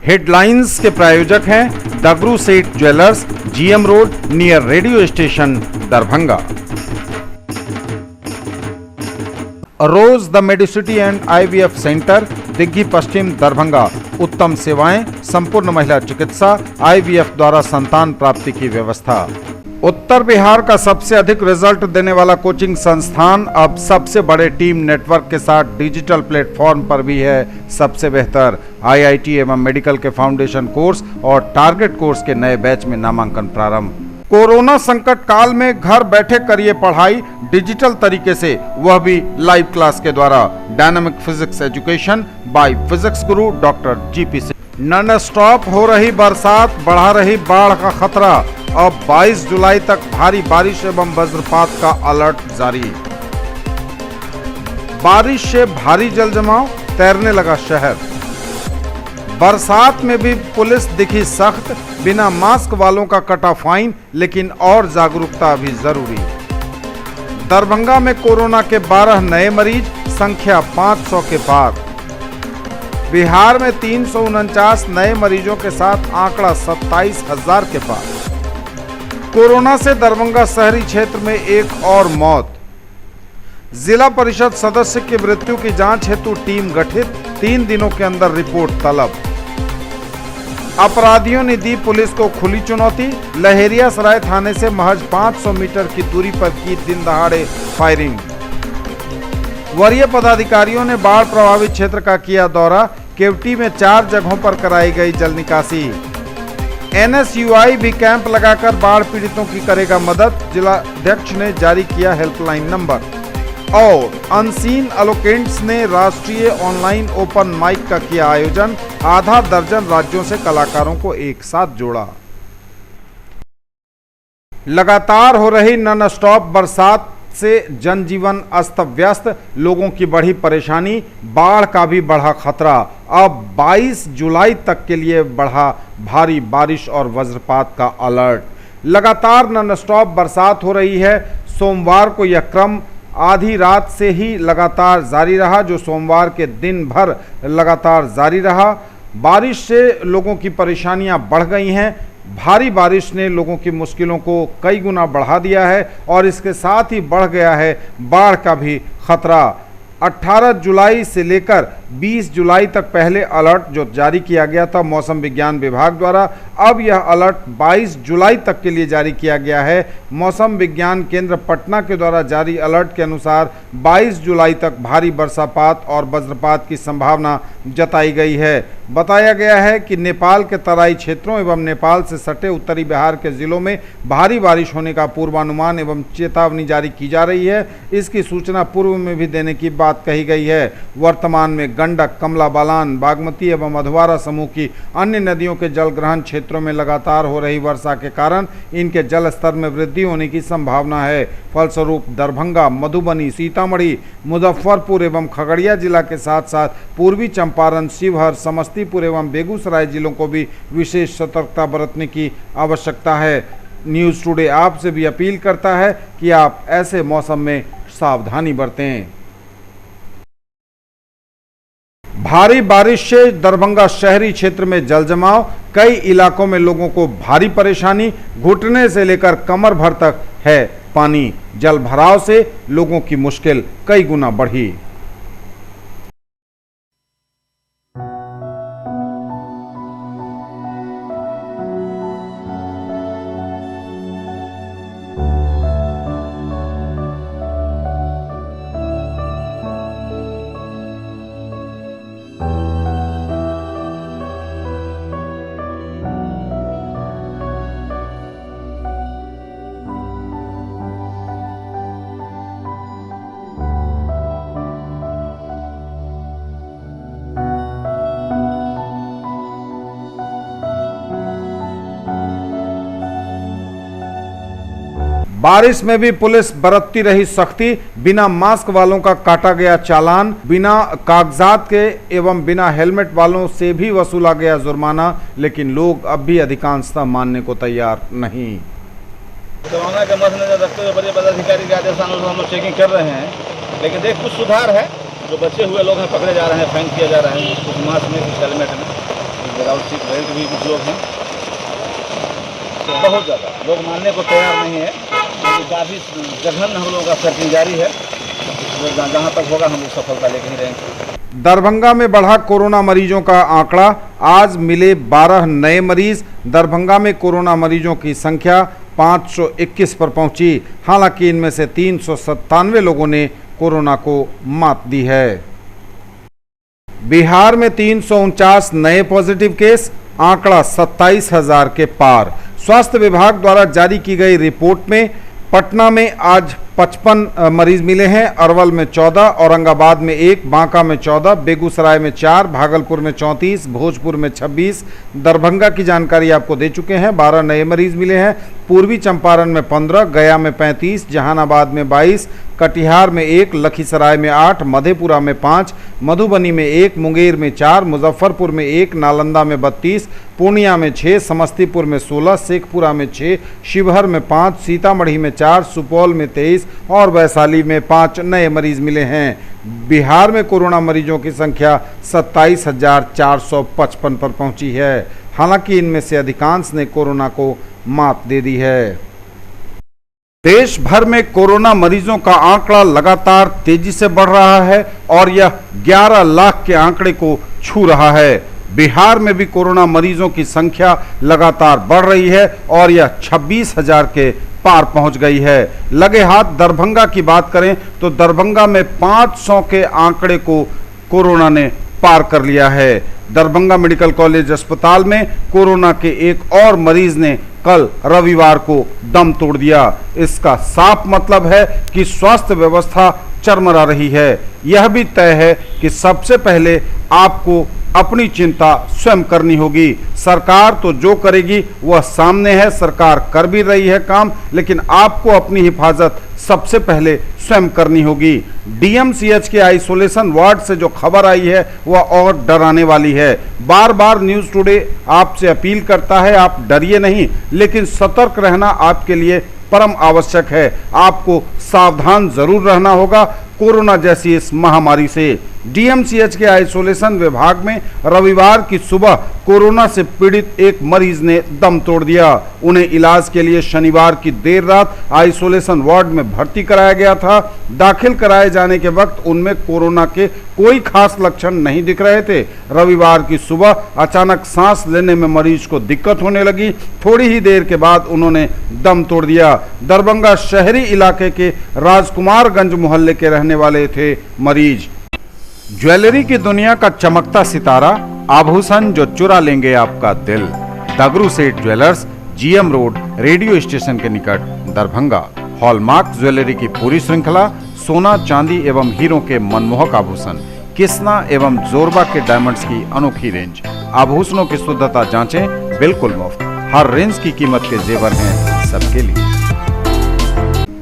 Headlines के प्रायोजक हैं Dagru Seth jewellers, GM road near radio station Darbhanga. Rose the medicity and IVF centre, Digghi पश्चिम दरभंगा। उत्तम सेवाएं, संपूर्ण महिला चिकित्सा, IVF द्वारा संतान प्राप्ति की व्यवस्था। उत्तर बिहार का सबसे अधिक रिजल्ट देने वाला कोचिंग संस्थान अब सबसे बड़े टीम नेटवर्क के साथ डिजिटल प्लेटफॉर्म पर भी है सबसे बेहतर। IIT एवं मेडिकल के फाउंडेशन कोर्स और टारगेट कोर्स के नए बैच में नामांकन प्रारंभ। कोरोना संकट काल में घर बैठे करिए पढ़ाई डिजिटल तरीके से, वह भी लाइव क्लास के द्वारा। Dynamic physics education by physics Guru doctor GP Singh. Non stop हो रही बरसात, बढ़ा रही बाढ़ का खतरा। अब 22 जुलाई तक भारी बारिश एवं वज्रपात का अलर्ट जारी। बारिश से भारी जलजमाव, तैरने लगा शहर। बरसात में भी पुलिस दिखी सख्त, बिना मास्क वालों का कटा फाइन, लेकिन और जागरूकता भी जरूरी। दरभंगा में कोरोना के 12 नए मरीज, संख्या 500 के पार। बिहार में 349 नए मरीजों के साथ आंकड़ा 27,000 के पार। कोरोना से दरभंगा शहरी क्षेत्र में एक और मौत। जिला परिषद सदस्य की मृत्यु की जांच हेतु टीम गठित, 3 दिनों के अंदर रिपोर्ट तलब। अपराधियों ने दी पुलिस को खुली चुनौती, लहेरियासराय थाने से महज 500 मीटर की दूरी पर की दिन दहाड़े फायरिंग। वरीय पदाधिकारियों ने बाढ़ प्रभावित क्षेत्र का किया दौरा, केवटी में 4 जगहों पर कराई गई जल निकासी। NSUI भी कैंप लगाकर बाढ़ पीड़ितों की करेगा मदद, जिलाध्यक्ष ने जारी किया हेल्पलाइन नंबर। और अनसीन एलोकेंट्स ने राष्ट्रीय ऑनलाइन ओपन माइक का किया आयोजन, आधा दर्जन राज्यों से कलाकारों को एक साथ जोड़ा। लगातार हो रही नॉन स्टॉप बरसात से जनजीवन अस्त व्यस्त, लोगों की बढ़ी परेशानी, बाढ़ का भी बढ़ा खतरा। अब 22 जुलाई तक के लिए बढ़ा भारी बारिश और वज्रपात का अलर्ट। लगातार नॉन स्टॉप बरसात हो रही है। सोमवार को यह क्रम आधी रात से ही लगातार जारी रहा, जो सोमवार के दिन भर लगातार जारी रहा। बारिश से लोगों की परेशानियां बढ़ गई हैं। भारी बारिश ने लोगों की मुश्किलों को कई गुना बढ़ा दिया है और इसके साथ ही बढ़ गया है बाढ़ का भी खतरा। 18 जुलाई से लेकर 20 जुलाई तक पहले अलर्ट जो जारी किया गया था मौसम विज्ञान विभाग द्वारा, अब यह अलर्ट 22 जुलाई तक के लिए जारी किया गया है। मौसम विज्ञान केंद्र पटना के द्वारा जारी अलर्ट के अनुसार 22 जुलाई तक भारी बरसात और वज्रपात की संभावना जताई गई है। बताया गया है कि नेपाल के तराई क्षेत्रों एवं नेपाल से सटे उत्तरी बिहार के जिलों में भारी बारिश होने का पूर्वानुमान एवं चेतावनी जारी की जा रही है। इसकी सूचना पूर्व में भी देने की बात कही गई है। वर्तमान में गंडक, कमला बलान, बागमती एवं अधवारा समूह की अन्य नदियों के जलग्रहण क्षेत्रों में लगातार हो रही वर्षा के कारण इनके जल स्तर में वृद्धि होने की संभावना है। फलस्वरूप दरभंगा, मधुबनी, सीतामढ़ी, मुजफ्फरपुर एवं खगड़िया जिला के साथ साथ पूर्वी चंपारण, शिवहर, समस्तीपुर एवं बेगूसराय जिलों को भी विशेष सतर्कता बरतने की आवश्यकता है। न्यूज़ टुडे आपसे भी अपील करता है कि आप ऐसे मौसम में सावधानी बरतें। भारी बारिश से दरभंगा शहरी क्षेत्र में जलजमाव, कई इलाकों में लोगों को भारी परेशानी, घुटने से लेकर कमर भर तक है पानी। जल भराव से लोगों की मुश्किल कई गुना बढ़ी। बारिश में भी पुलिस बरतती रही सख्ती, बिना मास्क वालों का काटा गया चालान, बिना कागजात के एवं बिना हेलमेट वालों से भी वसूला गया जुर्माना, लेकिन लोग अब भी अधिकांशतः मानने को तैयार नहीं। कोरोना के मद्देनजर रखते हुए बड़े पदाधिकारी के आदेशानुसार हम लोग चेकिंग कर रहे हैं, लेकिन देख कुछ सुधार है। जो बचे हुए लोग हैं पकड़े जा रहे हैं, फाइन किए जा रहे हैं, कुछ मास्क में, कुछ हेलमेट में। विदाउट सीट बेल्ट भी कुछ लोग हैं, तो बहुत ज़्यादा लोग मानने को तैयार नहीं है, क्योंकि काफ़ी जघन्य हम लोगों का सर्चिंग जारी है। जहाँ तक होगा हम लोग सफलता लेके ही रहेंगे। दरभंगा में बढ़ा कोरोना मरीजों का आंकड़ा, आज मिले 12 नए मरीज। दरभंगा में कोरोना मरीजों की संख्या 521 पर पहुंची। हालांकि इनमें से 397 लोगों ने कोरोना को मात दी है। बिहार में 349 नए पॉजिटिव केस, आंकड़ा 27,000 के पार। स्वास्थ्य विभाग द्वारा जारी की गई रिपोर्ट में पटना में आज 55 मरीज मिले हैं, अरवल में 14, औरंगाबाद में 1, बांका में 14, बेगूसराय में 4, भागलपुर में 34, भोजपुर में 26। दरभंगा की जानकारी आपको दे चुके हैं, 12 नए मरीज मिले हैं। पूर्वी चंपारण में 15, गया में 35, जहानाबाद में 22, कटिहार में 1, लखीसराय में 8, मधेपुरा में 5, मधुबनी में 1, मुंगेर में 4, मुजफ्फरपुर में 1, नालंदा में 32, पूर्णिया में 6, समस्तीपुर में 16, शेखपुरा में 6, शिवहर में 5, सीतामढ़ी में 4, सुपौल में 23 और वैशाली में 5 नए मरीज मिले हैं। बिहार में कोरोना मरीजों की संख्या 27,455 पर पहुंची है। हालांकि इनमें से अधिकांश ने कोरोना को मात दे दी है। देश भर में कोरोना मरीजों का आंकड़ा लगातार तेजी से बढ़ रहा है और यह 11 लाख के आंकड़े को छू रहा है। बिहार में भी कोरोना मरीजों की संख्या लगातार बढ़ रही है और यह 26,000 के पार पहुंच गई है। लगे हाथ दरभंगा की बात करें तो दरभंगा में 500 के आंकड़े को कोरोना ने पार कर लिया है। दरभंगा मेडिकल कॉलेज अस्पताल में कोरोना के एक और मरीज ने कल रविवार को दम तोड़ दिया। इसका साफ मतलब है कि स्वास्थ्य व्यवस्था चरमरा रही है। यह भी तय है कि सबसे पहले आपको अपनी चिंता स्वयं करनी होगी। सरकार तो जो करेगी वह सामने है, सरकार कर भी रही है काम, लेकिन आपको अपनी हिफाजत सबसे पहले स्वयं करनी होगी। डीएमसीएच के आइसोलेशन वार्ड से जो खबर आई है वह और डराने वाली है। बार बार न्यूज़ टुडे आपसे अपील करता है, आप डरिए नहीं, लेकिन सतर्क रहना आपके लिए परम आवश्यक है। आपको सावधान जरूर रहना होगा कोरोना जैसी इस महामारी से। डीएमसीएच के आइसोलेशन विभाग में रविवार की सुबह कोरोना से पीड़ित एक मरीज ने दम तोड़ दिया। उन्हें इलाज के लिए शनिवार की देर रात आइसोलेशन वार्ड में भर्ती कराया गया था। दाखिल कराए जाने के वक्त उनमें कोरोना के कोई खास लक्षण नहीं दिख रहे थे। रविवार की सुबह अचानक सांस लेने में मरीज को दिक्कत होने लगी। थोड़ी ही देर के बाद उन्होंने दम तोड़ दिया। दरभंगा शहरी इलाके के राजकुमारगंज मोहल्ले के रहने वाले थे मरीज। ज्वेलरी की दुनिया का चमकता सितारा, आभूषण जो चुरा लेंगे आपका दिल। दगरू सेठ jewellers, GM road, radio station के निकट, दरभंगा। हॉलमार्क ज्वेलरी की पूरी श्रृंखला, सोना, चांदी एवं हीरों के मनमोहक आभूषण, किस्ना एवं जोरबा के डायमंड्स की अनोखी रेंज। आभूषणों की शुद्धता जांचें, बिल्कुल मुफ्त। हर रेंज की कीमत के जेवर हैं सबके लिए।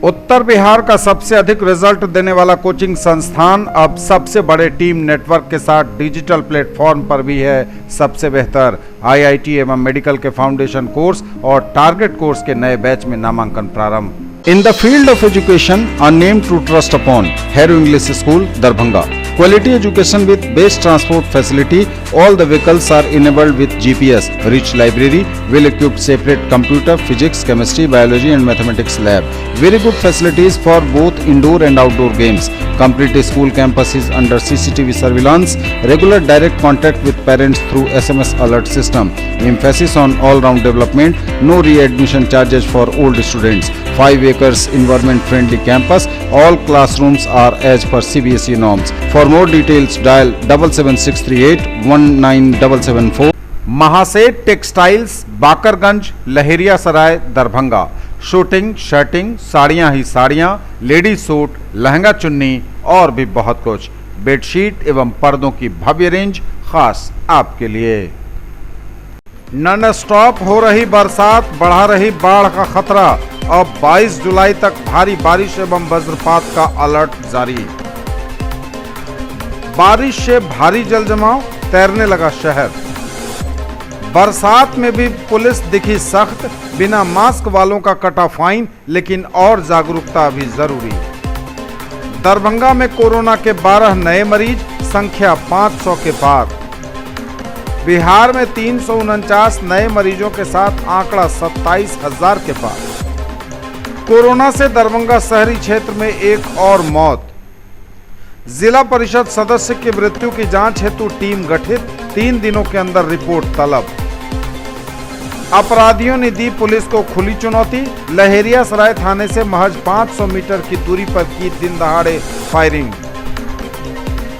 उत्तर बिहार का सबसे अधिक रिजल्ट देने वाला कोचिंग संस्थान अब सबसे बड़े टीम नेटवर्क के साथ डिजिटल प्लेटफॉर्म पर भी है सबसे बेहतर। आईआईटी एवं मेडिकल के फाउंडेशन कोर्स और टारगेट कोर्स के नए बैच में नामांकन प्रारंभ। In the field of education, a name to trust upon, Hero English School, Darbhanga. Quality education with best transport facility. All the vehicles are enabled with GPS. Rich library, well-equipped separate computer, physics, chemistry, biology and mathematics lab. Very good facilities for both indoor and outdoor games. Complete school campus is under CCTV surveillance. Regular direct contact with parents through SMS alert system. Emphasis on all-round development. No readmission charges for old students. 5 acres environment friendly campus. All classrooms are as per CBSE norms. For more details dial 77638 19774। Mahaseth textiles, Bakarganj, Laheria Sarai, Darbhanga. Shooting, shirting, साड़ियाँ ही साड़ियाँ, ladies suit, lehenga चुन्नी और भी बहुत कुछ। Bedsheet एवं पर्दों की भव्य रेंज खास आपके लिए। नॉन स्टॉप हो रही बरसात, बढ़ा रही बाढ़ का खतरा। अब 22 जुलाई तक भारी बारिश एवं वज्रपात का अलर्ट जारी। बारिश से भारी जलजमाव, तैरने लगा शहर। बरसात में भी पुलिस दिखी सख्त, बिना मास्क वालों का कटा फाइन, लेकिन और जागरूकता भी जरूरी। दरभंगा में कोरोना के 12 नए मरीज, संख्या 500 के पार। बिहार में 349 नए मरीजों के साथ आंकड़ा 27,000 के पार। कोरोना से दरभंगा शहरी क्षेत्र में एक और मौत। जिला परिषद सदस्य की मृत्यु की जांच हेतु टीम गठित, 3 दिनों के अंदर रिपोर्ट तलब। अपराधियों ने दी पुलिस को खुली चुनौती, लहेरियासराय थाने से महज 500 मीटर की दूरी पर की दिन दहाड़े फायरिंग।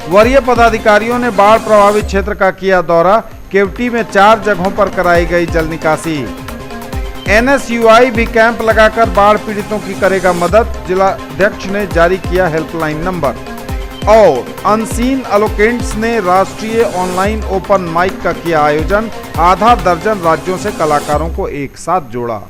वरीय पदाधिकारियों ने बाढ़ प्रभावित क्षेत्र का किया दौरा, केवटी में 4 जगहों पर कराई गई जल निकासी। एनएसयूआई भी कैंप लगाकर बाढ़ पीड़ितों की करेगा मदद, जिलाध्यक्ष ने जारी किया हेल्पलाइन नंबर। और अनसीन एलोकेंट्स ने राष्ट्रीय ऑनलाइन ओपन माइक का किया आयोजन, आधा दर्जन राज्यों से कलाकारों को एक साथ जोड़ा।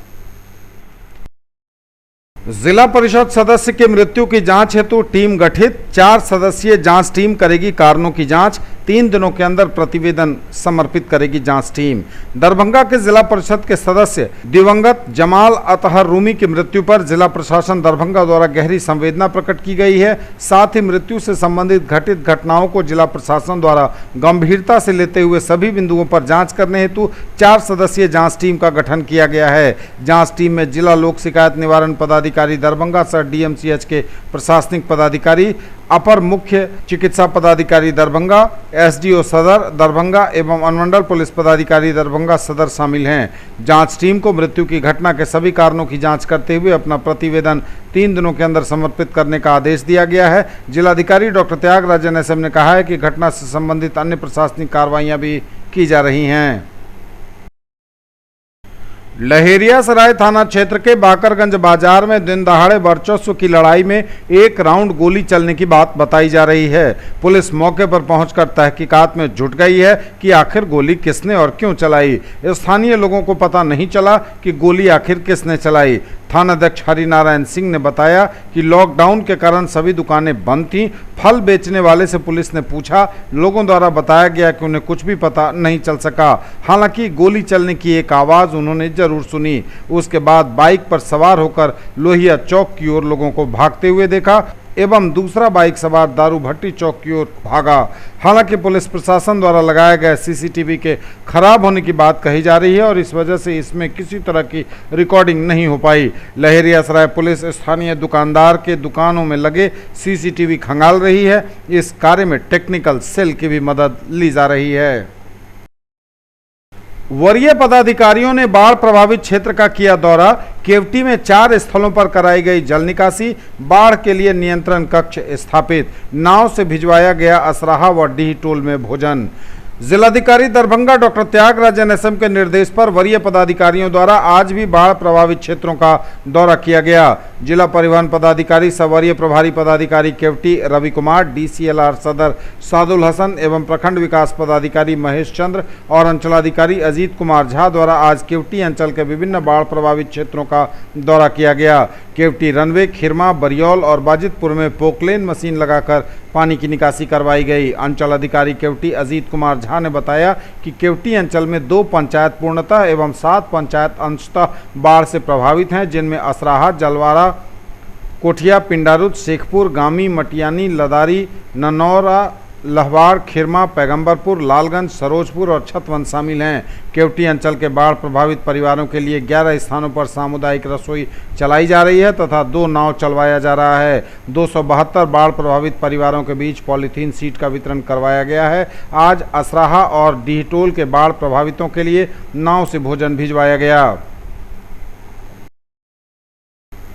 जिला परिषद सदस्य की मृत्यु की जांच हेतु टीम गठित, 4 सदस्यीय जांच टीम करेगी कारणों की जांच, 3 दिनों के अंदर प्रतिवेदन समर्पित करेगी जांच टीम। दरभंगा के जिला परिषद के सदस्य दिवंगत जमाल अतहर रूमी की मृत्यु पर जिला प्रशासन दरभंगा द्वारा गहरी संवेदना प्रकट की गई है। साथ ही मृत्यु से संबंधित घटित घटनाओं को जिला प्रशासन द्वारा गंभीरता से लेते हुए सभी बिंदुओं पर जांच करने हेतु 4 सदस्यीय जांच टीम का गठन किया गया है। जांच टीम में जिला लोक शिकायत निवारण पदाधिकारी दरभंगा सह डीएमसीएच के प्रशासनिक पदाधिकारी, अपर मुख्य चिकित्सा पदाधिकारी दरभंगा, एसडीओ सदर दरभंगा एवं अनुमंडल पुलिस पदाधिकारी दरभंगा सदर शामिल हैं। जांच टीम को मृत्यु की घटना के सभी कारणों की जांच करते हुए अपना प्रतिवेदन 3 दिनों के अंदर समर्पित करने का आदेश दिया गया है। जिलाधिकारी डॉक्टर त्यागराजन एसएम ने कहा है कि घटना से संबंधित अन्य प्रशासनिक कार्रवाइयां भी की जा रही हैं। लहेरियासराय थाना क्षेत्र के बाकरगंज बाजार में दिन दहाड़े वर्चस्व की लड़ाई में 1 राउंड गोली चलने की बात बताई जा रही है। पुलिस मौके पर पहुंचकर तहकीकात में जुट गई है कि आखिर गोली किसने और क्यों चलाई। स्थानीय लोगों को पता नहीं चला कि गोली आखिर किसने चलाई। थानाध्यक्ष हरिनारायण सिंह ने बताया कि लॉकडाउन के कारण सभी दुकानें बंद थीं। फल बेचने वाले से पुलिस ने पूछा, लोगों द्वारा बताया गया कि उन्हें कुछ भी पता नहीं चल सका। हालांकि गोली चलने की एक आवाज़ उन्होंने जरूर सुनी। उसके बाद बाइक पर सवार होकर लोहिया चौक की ओर लोगों को भागते हुए देखा एवं दूसरा बाइक सवार दारू भट्टी चौक की ओर भागा। हालांकि पुलिस प्रशासन द्वारा लगाए गए सीसीटीवी के खराब होने की बात कही जा रही है और इस वजह से इसमें किसी तरह की रिकॉर्डिंग नहीं हो पाई। लहेरियासराय पुलिस स्थानीय दुकानदार के दुकानों में लगे सीसीटीवी खंगाल रही है। इस कार्य में टेक्निकल सेल की भी मदद ली जा रही है। वरीय पदाधिकारियों ने बाढ़ प्रभावित क्षेत्र का किया दौरा, केवटी में 4 स्थलों पर कराई गई जल निकासी, बाढ़ के लिए नियंत्रण कक्ष स्थापित, नाव से भिजवाया गया असराहा व डीह टोल में भोजन। जिलाधिकारी दरभंगा डॉक्टर त्यागराजन एसएम के निर्देश पर वरीय पदाधिकारियों द्वारा आज भी बाढ़ प्रभावित क्षेत्रों का दौरा किया गया। जिला परिवहन पदाधिकारी सह वरीय प्रभारी पदाधिकारी केवटी रवि कुमार, डीसीएलआर सदर सादुल हसन एवं प्रखंड विकास पदाधिकारी महेश चंद्र और अंचलाधिकारी अजीत कुमार झा द्वारा आज केवटी अंचल के विभिन्न बाढ़ प्रभावित क्षेत्रों का दौरा किया गया। केवटी रनवे, खिरमा, बरियौल और बाजितपुर में पोकलेन मशीन लगाकर पानी की निकासी करवाई गई। अंचल अधिकारी केवटी अजीत कुमार झा ने बताया कि केवटी अंचल में 2 पंचायत पूर्णतः एवं 7 पंचायत अंशतः बाढ़ से प्रभावित हैं, जिनमें असराहा, जलवारा, कोठिया, पिंडारुद, शेखपुर, गामी, मटियानी, लदारी, ननौरा, लहवाड़, खिरमा, पैगंबरपुर, लालगंज, सरोजपुर और छतवन शामिल हैं। केवटी अंचल के बाढ़ प्रभावित परिवारों के लिए 11 स्थानों पर सामुदायिक रसोई चलाई जा रही है तथा 2 नाव चलवाया जा रहा है। 272 बाढ़ प्रभावित परिवारों के बीच पॉलीथीन सीट का वितरण करवाया गया है। आज असराहा और डीहटोल के बाढ़ प्रभावितों के लिए नाव से भोजन भिजवाया गया।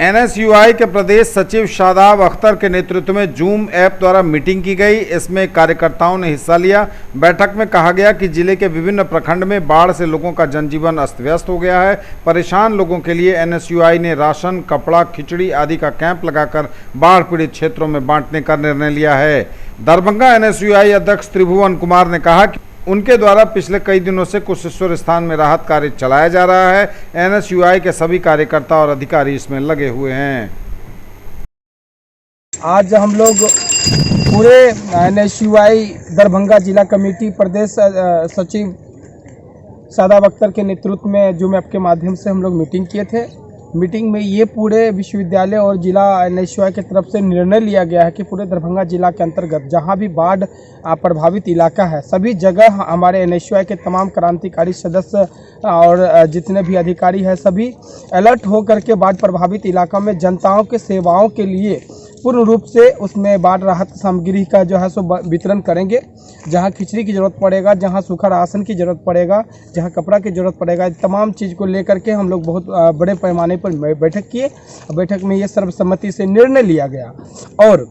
एनएसयूआई के प्रदेश सचिव शादाब अख्तर के नेतृत्व में जूम ऐप द्वारा मीटिंग की गई। इसमें कार्यकर्ताओं ने हिस्सा लिया। बैठक में कहा गया कि जिले के विभिन्न प्रखंड में बाढ़ से लोगों का जनजीवन अस्त व्यस्त हो गया है। परेशान लोगों के लिए एनएसयूआई ने राशन, कपड़ा, खिचड़ी आदि का कैंप लगाकर बाढ़ पीड़ित क्षेत्रों में बांटने का निर्णय लिया है। दरभंगा एनएसयूआई अध्यक्ष त्रिभुवन कुमार ने कहा कि उनके द्वारा पिछले कई दिनों से कुशेश्वर स्थान में राहत कार्य चलाया जा रहा है। एनएसयूआई के सभी कार्यकर्ता और अधिकारी इसमें लगे हुए हैं। आज हम लोग पूरे एनएसयूआई दरभंगा जिला कमेटी प्रदेश सचिव शादाब अख्तर के नेतृत्व में जूम ऐप के माध्यम से हम लोग मीटिंग किए थे मीटिंग में ये पूरे विश्वविद्यालय और जिला NSUI की तरफ से निर्णय लिया गया है कि पूरे दरभंगा जिला के अंतर्गत जहां भी बाढ़ प्रभावित इलाका है, सभी जगह हमारे NSUI के तमाम क्रांतिकारी सदस्य और जितने भी अधिकारी हैं सभी अलर्ट हो करके बाढ़ प्रभावित इलाका में जनताओं के सेवाओं के लिए पूर्ण रूप से उसमें बाढ़ राहत सामग्री का जो है सो वितरण करेंगे। जहां खिचड़ी की ज़रूरत पड़ेगा, जहां सूखा राशन की ज़रूरत पड़ेगा, जहां कपड़ा की ज़रूरत पड़ेगा, तमाम चीज़ को लेकर के हम लोग बहुत बड़े पैमाने पर बैठक किए। बैठक में ये सर्वसम्मति से निर्णय लिया गया और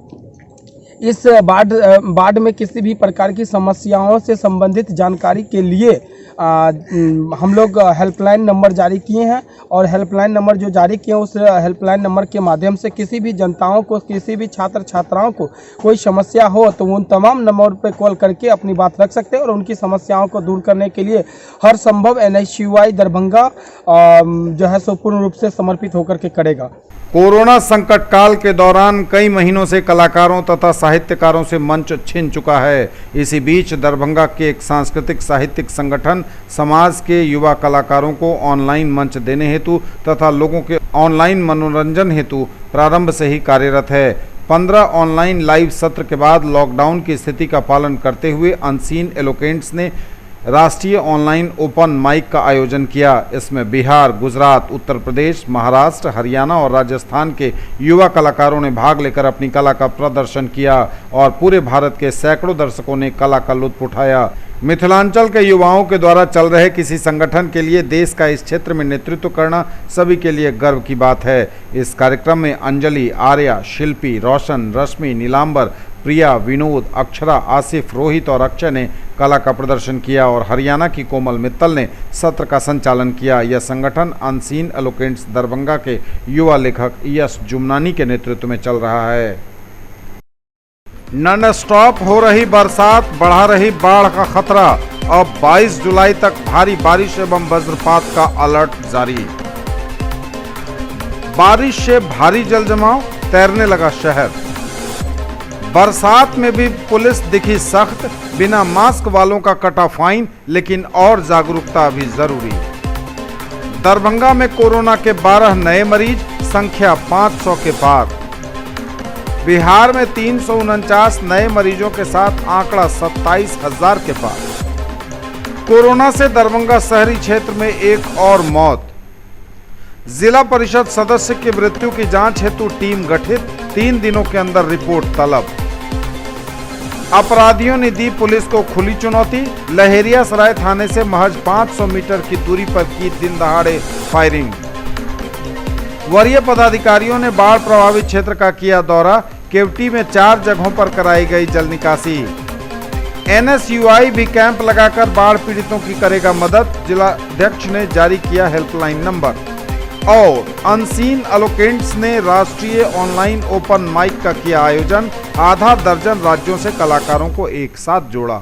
इस बाढ़ में किसी भी प्रकार की समस्याओं से संबंधित जानकारी के लिए हम लोग हेल्पलाइन नंबर जारी किए हैं और हेल्पलाइन नंबर जो जारी किए हैं उस हेल्पलाइन नंबर के माध्यम से किसी भी जनताओं को, किसी भी छात्र छात्राओं को कोई समस्या हो तो उन तमाम नंबर पर कॉल करके अपनी बात रख सकते हैं और उनकी समस्याओं को दूर करने के लिए हर संभव NSUI दरभंगा जो है सो पूर्ण रूप से समर्पित होकर के करेगा। कोरोना संकट काल के दौरान कई महीनों से कलाकारों तथा साहित्यकारों से मंच छिन चुका है। इसी बीच दरभंगा के एक सांस्कृतिक साहित्यिक संगठन समाज के युवा कलाकारों को ऑनलाइन मंच देने हेतु तथा लोगों के ऑनलाइन मनोरंजन हेतु प्रारंभ से ही कार्यरत है। 15 ऑनलाइन लाइव सत्र के बाद लॉकडाउन की स्थिति का पालन करते हुए अनसीन एलोकेंट्स ने राष्ट्रीय ऑनलाइन ओपन माइक का आयोजन किया। इसमें बिहार, गुजरात, उत्तर प्रदेश, महाराष्ट्र, हरियाणा और राजस्थान के युवा कलाकारों ने भाग लेकर अपनी कला का प्रदर्शन किया और पूरे भारत के सैकड़ों दर्शकों ने कला का लुत्फ उठाया। मिथिलांचल के युवाओं के द्वारा चल रहे किसी संगठन के लिए देश का इस क्षेत्र में नेतृत्व करना सभी के लिए गर्व की बात है। इस कार्यक्रम में अंजलि, आर्या, शिल्पी, रोशन, रश्मि, नीलांबर, प्रिया, विनोद, अक्षरा, आसिफ, रोहित और अक्षय ने कला का प्रदर्शन किया और हरियाणा की कोमल मित्तल ने सत्र का संचालन किया। यह संगठन अनसीन एलोकेंट्स दरभंगा के युवा लेखक यश जुमनानी के नेतृत्व में चल रहा है। नॉन स्टॉप हो रही बरसात, बढ़ा रही बाढ़ का खतरा। अब 22 जुलाई तक भारी बारिश एवं वज्रपात का अलर्ट जारी। बारिश से भारी जलजमाव, तैरने लगा शहर। बरसात में भी पुलिस दिखी सख्त, बिना मास्क वालों का कटा फाइन, लेकिन और जागरूकता भी जरूरी। दरभंगा में कोरोना के 12 नए मरीज, संख्या 500 के पार। बिहार में 349 नए मरीजों के साथ आंकड़ा 27,000 के पार। कोरोना से दरभंगा शहरी क्षेत्र में एक और मौत। जिला परिषद सदस्य की मृत्यु की जांच हेतु टीम गठित, 3 दिनों के अंदर रिपोर्ट तलब। अपराधियों ने दी पुलिस को खुली चुनौती, लहेरियासराय थाने से महज 500 मीटर की दूरी पर की दिन दहाड़े फायरिंग। वरीय पदाधिकारियों ने बाढ़ प्रभावित क्षेत्र का किया दौरा, केवटी में 4 जगहों पर कराई गई जल निकासी। NSUI भी कैंप लगाकर बाढ़ पीड़ितों की करेगा मदद, जिलाध्यक्ष ने जारी किया हेल्पलाइन नंबर। और अनसीन एलोकेंट्स ने राष्ट्रीय ऑनलाइन ओपन माइक का किया आयोजन, आधा दर्जन राज्यों से कलाकारों को एक साथ जोड़ा।